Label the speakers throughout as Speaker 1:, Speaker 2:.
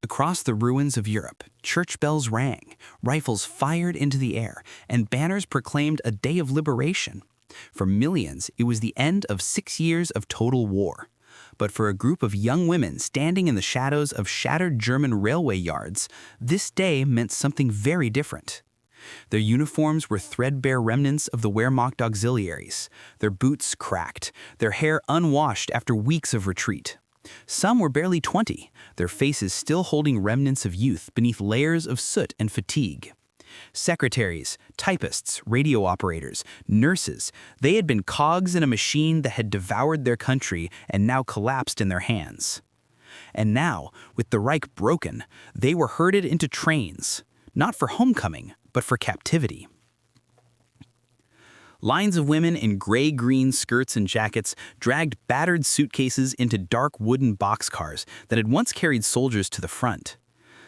Speaker 1: Across the ruins of Europe, church bells rang, rifles fired into the air, and banners proclaimed a day of liberation. For millions, it was the end of 6 years of total war. But for a group of young women standing in the shadows of shattered German railway yards, this day meant something very different. Their uniforms were threadbare remnants of the Wehrmacht auxiliaries, their boots cracked, their hair unwashed after weeks of retreat. Some were barely 20, their faces still holding remnants of youth beneath layers of soot and fatigue. Secretaries, typists, radio operators, nurses, they had been cogs in a machine that had devoured their country and now collapsed in their hands. And now, with the Reich broken, they were herded into trains, not for homecoming, but for captivity. Lines of women in gray-green skirts and jackets dragged battered suitcases into dark wooden boxcars that had once carried soldiers to the front.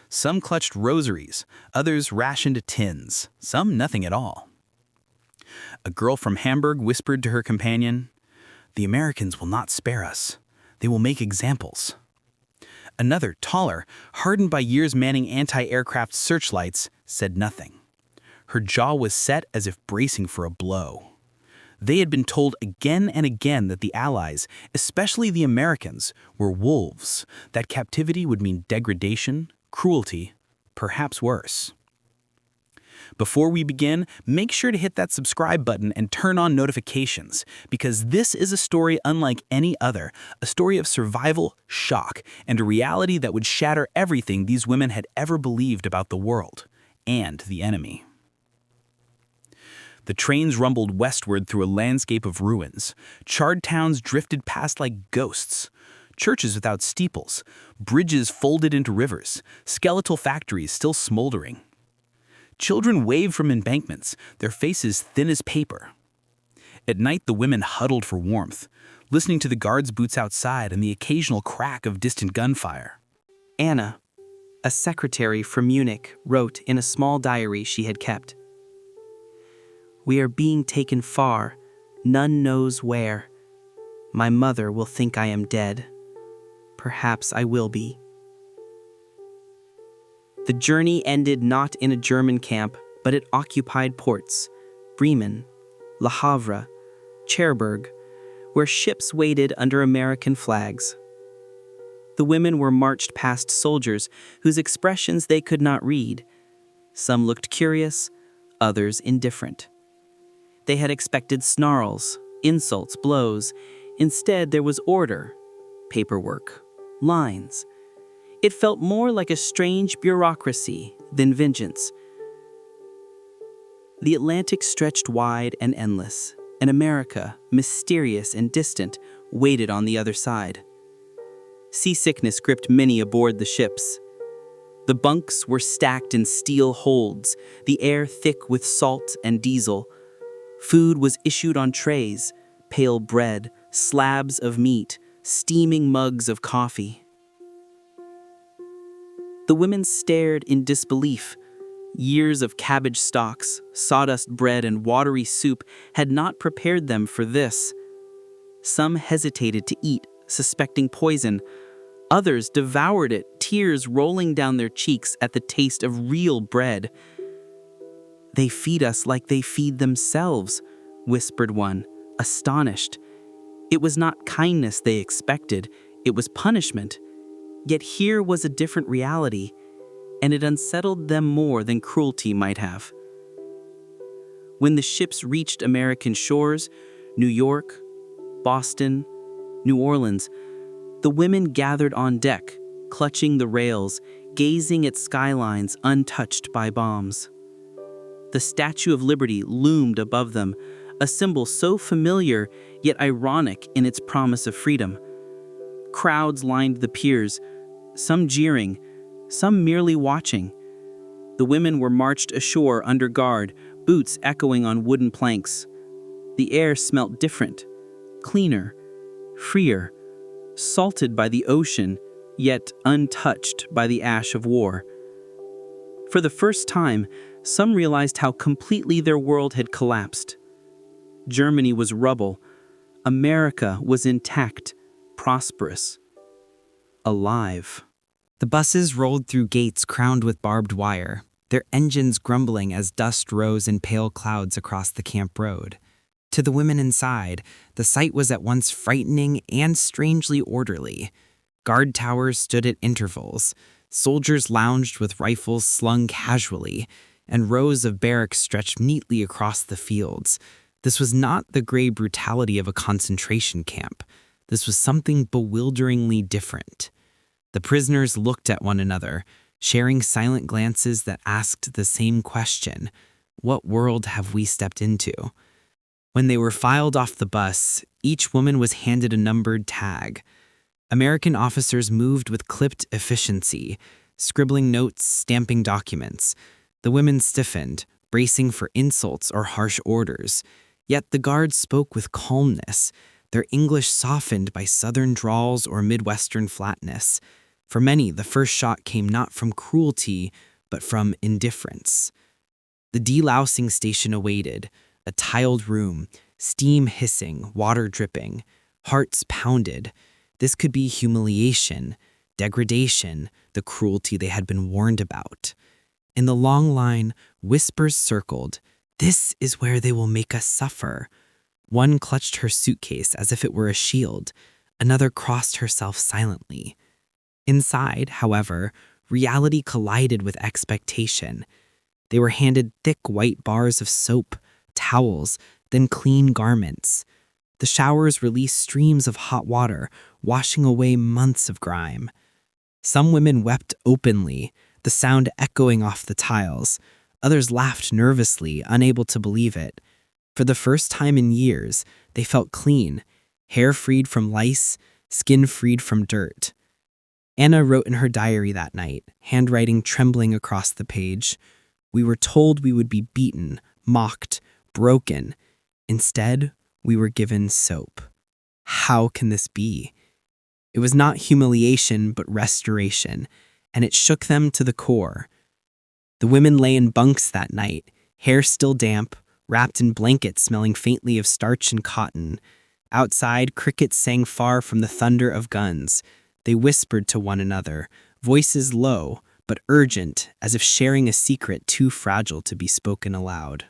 Speaker 1: Some clutched rosaries, others rationed tins, some nothing at all. A girl from Hamburg whispered to her companion, "The Americans will not spare us. They will make examples." Another, taller, hardened by years manning anti-aircraft searchlights, said nothing. Her jaw was set as if bracing for a blow. They had been told again and again that the Allies, especially the Americans, were wolves, that captivity would mean degradation, cruelty, perhaps worse. Before we begin, make sure to hit that subscribe button and turn on notifications, because this is a story unlike any other, a story of survival, shock, and a reality that would shatter everything these women had ever believed about the world and the enemy. The trains rumbled westward through a landscape of ruins. Charred towns drifted past like ghosts. Churches without steeples, bridges folded into rivers, skeletal factories still smoldering. Children waved from embankments, their faces thin as paper. At night, the women huddled for warmth, listening to the guards' boots outside and the occasional crack of distant gunfire.
Speaker 2: Anna, a secretary from Munich, wrote in a small diary she had kept, "We are being taken far, none knows where. My mother will think I am dead. Perhaps I will be." The journey ended not in a German camp, but at occupied ports, Bremen, Le Havre, Cherbourg, where ships waited under American flags. The women were marched past soldiers whose expressions they could not read. Some looked curious, others indifferent. They had expected snarls, insults, blows. Instead, there was order, paperwork, lines. It felt more like a strange bureaucracy than vengeance. The Atlantic stretched wide and endless, and America, mysterious and distant, waited on the other side. Seasickness gripped many aboard the ships. The bunks were stacked in steel holds, the air thick with salt and diesel. Food was issued on trays, pale bread, slabs of meat, steaming mugs of coffee. The women stared in disbelief. Years of cabbage stalks, sawdust bread, and watery soup had not prepared them for this. Some hesitated to eat, suspecting poison. Others devoured it, tears rolling down their cheeks at the taste of real bread. "They feed us like they feed themselves," whispered one, astonished. It was not kindness they expected, it was punishment. Yet here was a different reality, and it unsettled them more than cruelty might have. When the ships reached American shores, New York, Boston, New Orleans, the women gathered on deck, clutching the rails, gazing at skylines untouched by bombs. The Statue of Liberty loomed above them, a symbol so familiar yet ironic in its promise of freedom. Crowds lined the piers, some jeering, some merely watching. The women were marched ashore under guard, boots echoing on wooden planks. The air smelt different, cleaner, freer, salted by the ocean, yet untouched by the ash of war. For the first time, some realized how completely their world had collapsed. Germany was rubble. America was intact, prosperous, alive. The buses rolled through gates crowned with barbed wire, their engines grumbling as dust rose in pale clouds across the camp road. To the women inside, the sight was at once frightening and strangely orderly. Guard towers stood at intervals, soldiers lounged with rifles slung casually, and rows of barracks stretched neatly across the fields. This was not the gray brutality of a concentration camp. This was something bewilderingly different. The prisoners looked at one another, sharing silent glances that asked the same question: what world have we stepped into? When they were filed off the bus, each woman was handed a numbered tag. American officers moved with clipped efficiency, scribbling notes, stamping documents. The women stiffened, bracing for insults or harsh orders. Yet the guards spoke with calmness, their English softened by Southern drawls or Midwestern flatness. For many, the first shot came not from cruelty, but from indifference. The delousing station awaited, a tiled room, steam hissing, water dripping, hearts pounded. This could be humiliation, degradation, the cruelty they had been warned about. In the long line, whispers circled. This is where they will make us suffer. One clutched her suitcase as if it were a shield. Another crossed herself silently. Inside, however, reality collided with expectation. They were handed thick white bars of soap, towels, then clean garments. The showers released streams of hot water, washing away months of grime. Some women wept openly, the sound echoing off the tiles. Others laughed nervously, unable to believe it. For the first time in years, they felt clean, hair freed from lice, skin freed from dirt. Anna wrote in her diary that night, handwriting trembling across the page. We were told we would be beaten, mocked, broken. Instead, we were given soap. How can this be? It was not humiliation, but restoration, and it shook them to the core. The women lay in bunks that night, hair still damp, wrapped in blankets smelling faintly of starch and cotton. Outside, crickets sang far from the thunder of guns. They whispered to one another, voices low, but urgent, as if sharing a secret too fragile to be spoken aloud.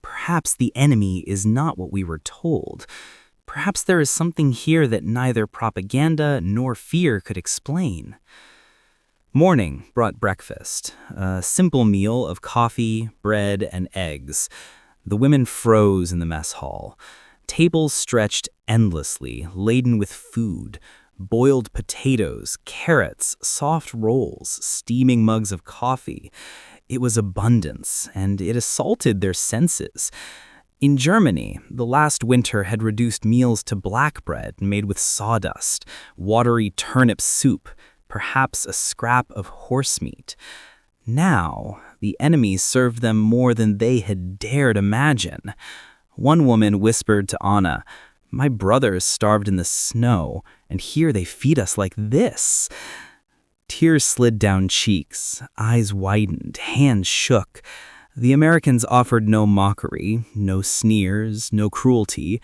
Speaker 1: Perhaps the enemy is not what we were told. Perhaps there is something here that neither propaganda nor fear could explain. Morning brought breakfast, a simple meal of coffee, bread, and eggs. The women froze in the mess hall. Tables stretched endlessly, laden with food. Boiled potatoes, carrots, soft rolls, steaming mugs of coffee. It was abundance, and it assaulted their senses. In Germany, the last winter had reduced meals to black bread made with sawdust, watery turnip soup, perhaps a scrap of horse meat. Now, the enemy served them more than they had dared imagine. One woman whispered to Anna, "My brothers starved in the snow, and here they feed us like this." Tears slid down cheeks, eyes widened, hands shook. The Americans offered no mockery, no sneers, no cruelty.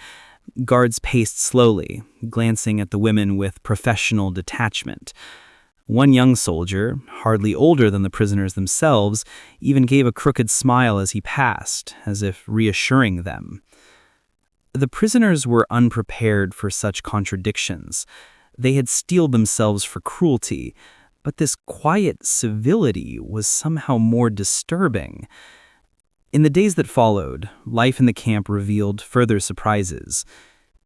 Speaker 1: Guards paced slowly, glancing at the women with professional detachment. One young soldier, hardly older than the prisoners themselves, even gave a crooked smile as he passed, as if reassuring them. The prisoners were unprepared for such contradictions. They had steeled themselves for cruelty, but this quiet civility was somehow more disturbing. In the days that followed, life in the camp revealed further surprises.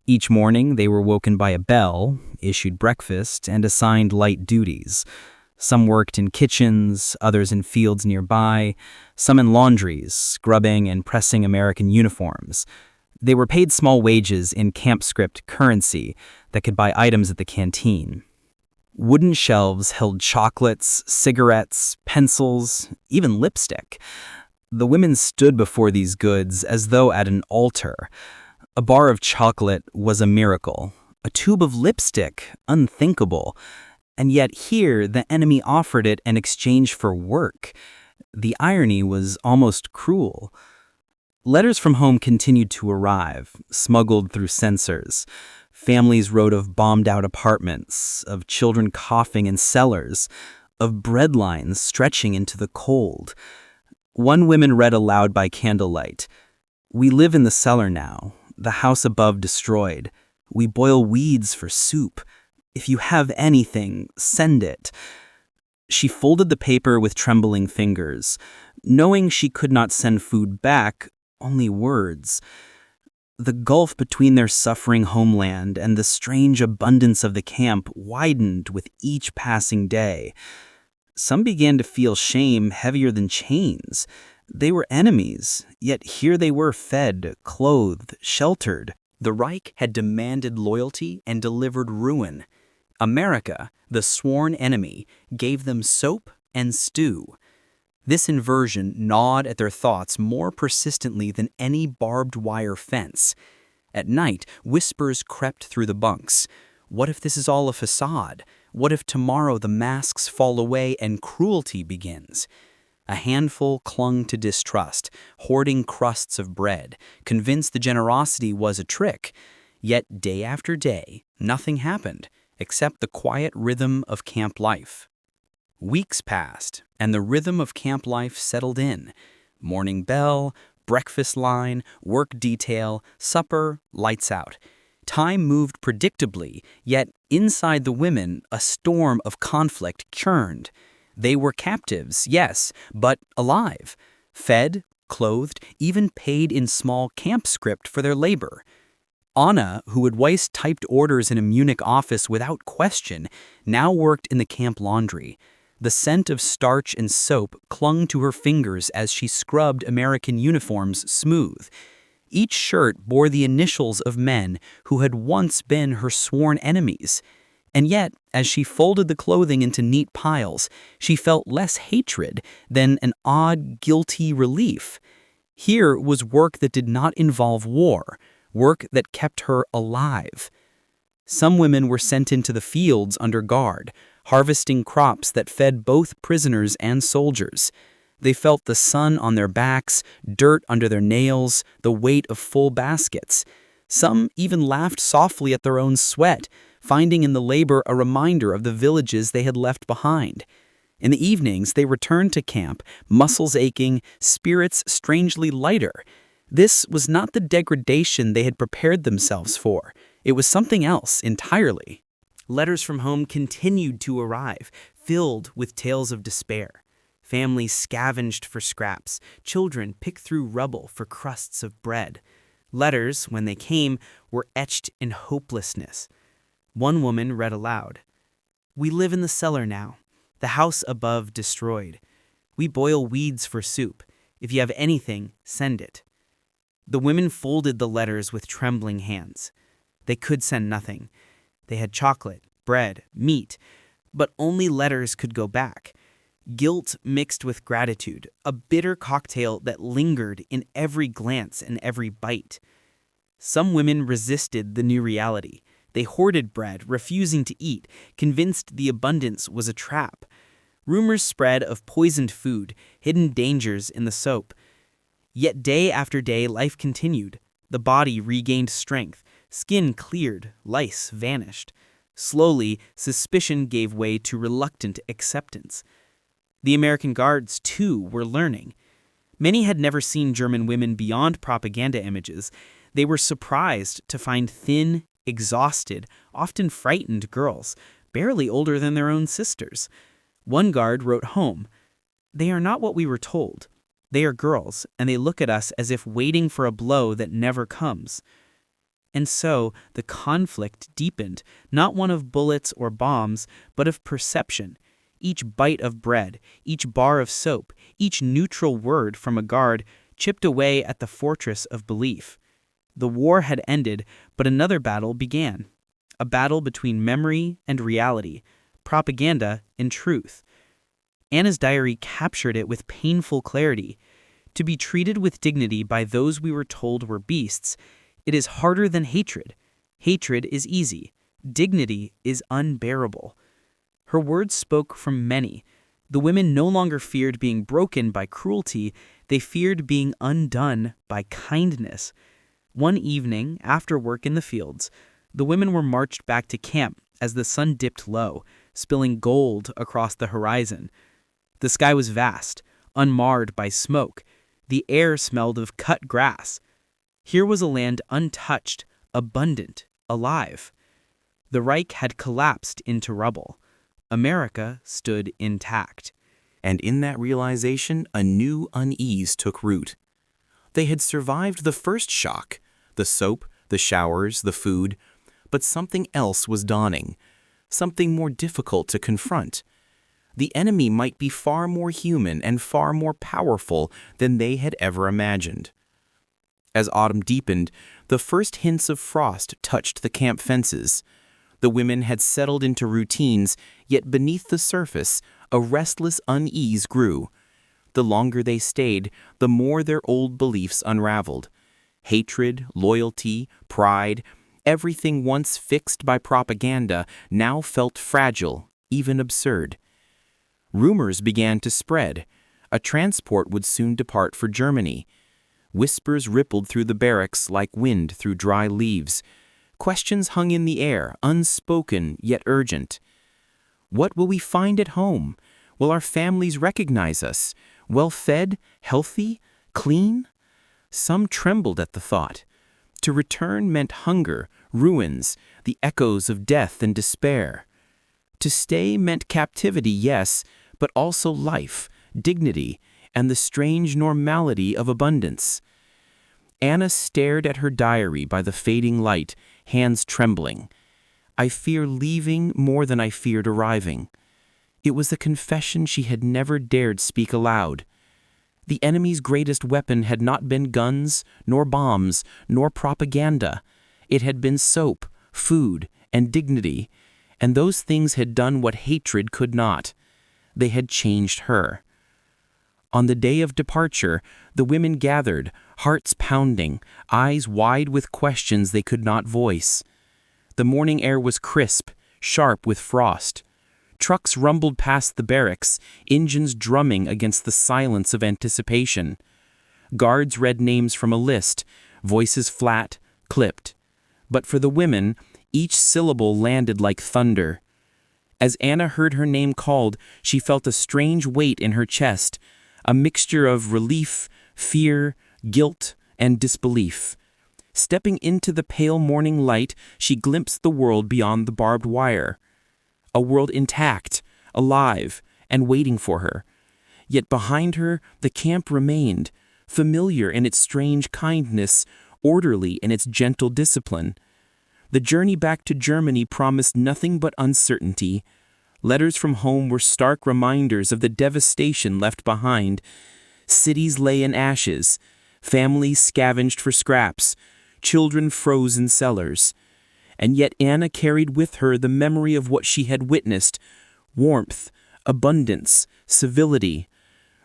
Speaker 1: Each morning, they were woken by a bell, issued breakfast, and assigned light duties. Some worked in kitchens, others in fields nearby, some in laundries, scrubbing and pressing American uniforms. They were paid small wages in camp script currency that could buy items at the canteen. Wooden shelves held chocolates, cigarettes, pencils, even lipstick. The women stood before these goods as though at an altar. A bar of chocolate was a miracle, a tube of lipstick unthinkable, and yet here the enemy offered it in exchange for work. The irony was almost cruel. Letters from home continued to arrive, smuggled through censors. Families wrote of bombed-out apartments, of children coughing in cellars,
Speaker 2: of bread lines stretching into the cold. One woman read aloud by candlelight. "We live in the cellar now, the house above destroyed. We boil weeds for soup. If you have anything, send it." She folded the paper with trembling fingers, knowing she could not send food back, only words. The gulf between their suffering homeland and the strange abundance of the camp widened with each passing day. Some began to feel shame heavier than chains. They were enemies, yet here they were fed, clothed, sheltered. The Reich had demanded loyalty and delivered ruin. America, the sworn enemy, gave them soap and stew. This inversion gnawed at their thoughts more persistently than any barbed wire fence. At night, whispers crept through the bunks. What if this is all a facade? What if tomorrow the masks fall away and cruelty begins? A handful clung to distrust, hoarding crusts of bread, convinced the generosity was a trick. Yet day after day, nothing happened, except the quiet rhythm of camp life. Weeks passed, and the rhythm of camp life settled in. Morning bell, breakfast line, work detail, supper, lights out. Time moved predictably, yet inside the women, a storm of conflict churned. They were captives, yes, but alive. Fed, clothed, even paid in small camp script for their labor. Anna, who had once typed orders in a Munich office without question, now worked in the camp laundry. The scent of starch and soap clung to her fingers as she scrubbed American uniforms smooth. Each shirt bore the initials of men who had once been her sworn enemies. And yet, as she folded the clothing into neat piles, she felt less hatred than an odd, guilty relief. Here was work that did not involve war, work that kept her alive. Some women were sent into the fields under guard, harvesting crops that fed both prisoners and soldiers. They felt the sun on their backs, dirt under their nails, the weight of full baskets. Some even laughed softly at their own sweat, finding in the labor a reminder of the villages they had left behind. In the evenings, they returned to camp, muscles aching, spirits strangely lighter. This was not the degradation they had prepared themselves for. It was something else entirely. Letters from home continued to arrive, filled with tales of despair. Families scavenged for scraps, children picked through rubble for crusts of bread. Letters, when they came, were etched in hopelessness. One woman read aloud, "We live in the cellar now, the house above destroyed. We boil weeds for soup. If you have anything, send it." The women folded the letters with trembling hands. They could send nothing. They had chocolate, bread, meat, but only letters could go back. Guilt mixed with gratitude, a bitter cocktail that lingered in every glance and every bite. Some women resisted the new reality. They hoarded bread, refusing to eat, convinced the abundance was a trap. Rumors spread of poisoned food, hidden dangers in the soap. Yet day after day, life continued. The body regained strength, skin cleared, lice vanished. Slowly, suspicion gave way to reluctant acceptance. The American guards, too, were learning. Many had never seen German women beyond propaganda images. They were surprised to find thin, exhausted, often frightened girls, barely older than their own sisters. One guard wrote home, "They are not what we were told. They are girls, and they look at us as if waiting for a blow that never comes." And so the conflict deepened, not one of bullets or bombs, but of perception. Each bite of bread, each bar of soap, each neutral word from a guard chipped away at the fortress of belief. The war had ended, but another battle began. A battle between memory and reality, propaganda and truth. Anna's diary captured it with painful clarity. To be treated with dignity by those we were told were beasts, it is harder than hatred. Hatred is easy. Dignity is unbearable. Her words spoke from many. The women no longer feared being broken by cruelty. They feared being undone by kindness. One evening, after work in the fields, the women were marched back to camp as the sun dipped low, spilling gold across the horizon. The sky was vast, unmarred by smoke. The air smelled of cut grass. Here was a land untouched, abundant, alive. The Reich had collapsed into rubble. America stood intact.
Speaker 1: And in that realization, a new unease took root. They had survived the first shock, the soap, the showers, the food, but something else was dawning, something more difficult to confront. The enemy might be far more human and far more powerful than they had ever imagined. As autumn deepened, the first hints of frost touched the camp fences. The women had settled into routines, yet beneath the surface, a restless unease grew. The longer they stayed, the more their old beliefs unraveled. Hatred, loyalty, pride, everything once fixed by propaganda now felt fragile, even absurd. Rumors began to spread. A transport would soon depart for Germany. Whispers rippled through the barracks like wind through dry leaves. Questions hung in the air, unspoken yet urgent. What will we find at home? Will our families recognize us? Well-fed, healthy, clean? Some trembled at the thought. To return meant hunger, ruins, the echoes of death and despair. To stay meant captivity, yes, but also life, dignity, and the strange normality of abundance. Anna stared at her diary by the fading light, hands trembling. I fear leaving more than I feared arriving. It was a confession she had never dared speak aloud. The enemy's greatest weapon had not been guns, nor bombs, nor propaganda. It had been soap, food, and dignity, and those things had done what hatred could not. They had changed her. On the day of departure, the women gathered, hearts pounding, eyes wide with questions they could not voice. The morning air was crisp, sharp with frost. Trucks rumbled past the barracks, engines drumming against the silence of anticipation. Guards read names from a list, voices flat, clipped. But for the women, each syllable landed like thunder. As Anna heard her name called, she felt a strange weight in her chest, a mixture of relief, fear, guilt, and disbelief. Stepping into the pale morning light, she glimpsed the world beyond the barbed wire. A world intact, alive, and waiting for her. Yet behind her, the camp remained, familiar in its strange kindness, orderly in its gentle discipline. The journey back to Germany promised nothing but uncertainty. Letters from home were stark reminders of the devastation left behind. Cities lay in ashes, families scavenged for scraps, children froze in cellars. And yet Anna carried with her the memory of what she had witnessed: warmth, abundance, civility.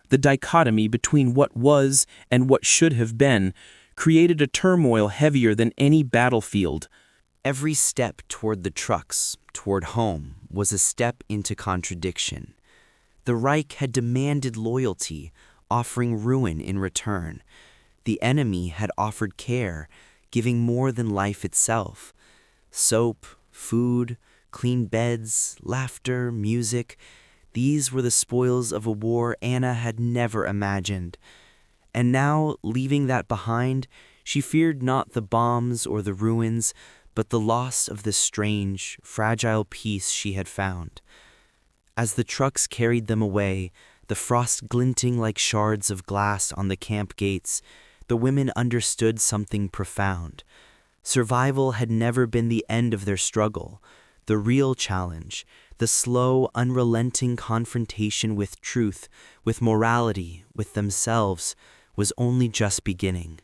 Speaker 1: The dichotomy between what was and what should have been created a turmoil heavier than any battlefield.
Speaker 3: Every step toward the trucks, toward home, was a step into contradiction. The Reich had demanded loyalty, offering ruin in return. The enemy had offered care, giving more than life itself. Soap, food, clean beds, laughter, music, these were the spoils of a war Anna had never imagined. And now, leaving that behind, she feared not the bombs or the ruins, but the loss of the strange, fragile peace she had found. As the trucks carried them away, the frost glinting like shards of glass on the camp gates, the women understood something profound. Survival had never been the end of their struggle. The real challenge, the slow, unrelenting confrontation with truth, with morality, with themselves, was only just beginning.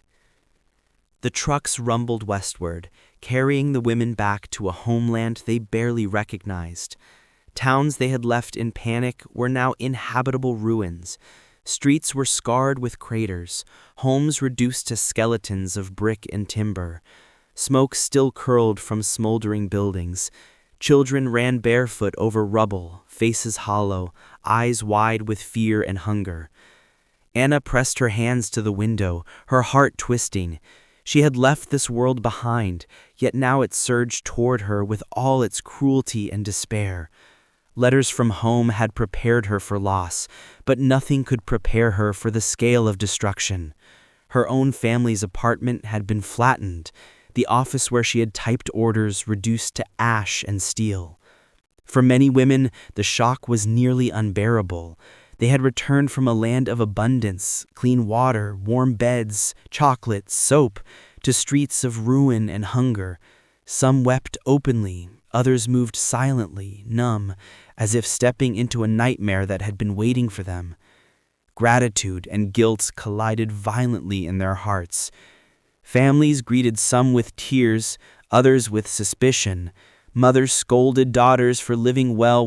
Speaker 3: The trucks rumbled westward, carrying the women back to a homeland they barely recognized. Towns they had left in panic were now inhabitable ruins. Streets were scarred with craters, homes reduced to skeletons of brick and timber. Smoke still curled from smoldering buildings. Children ran barefoot over rubble, faces hollow, eyes wide with fear and hunger. Anna pressed her hands to the window, her heart twisting. She had left this world behind, yet now it surged toward her with all its cruelty and despair. Letters from home had prepared her for loss, but nothing could prepare her for the scale of destruction. Her own family's apartment had been flattened, the office where she had typed orders reduced to ash and steel. For many women, the shock was nearly unbearable. They had returned from a land of abundance, clean water, warm beds, chocolate, soap, to streets of ruin and hunger. Some wept openly, others moved silently, numb, as if stepping into a nightmare that had been waiting for them. Gratitude and guilt collided violently in their hearts. Families greeted some with tears, others with suspicion. Mothers scolded daughters for living well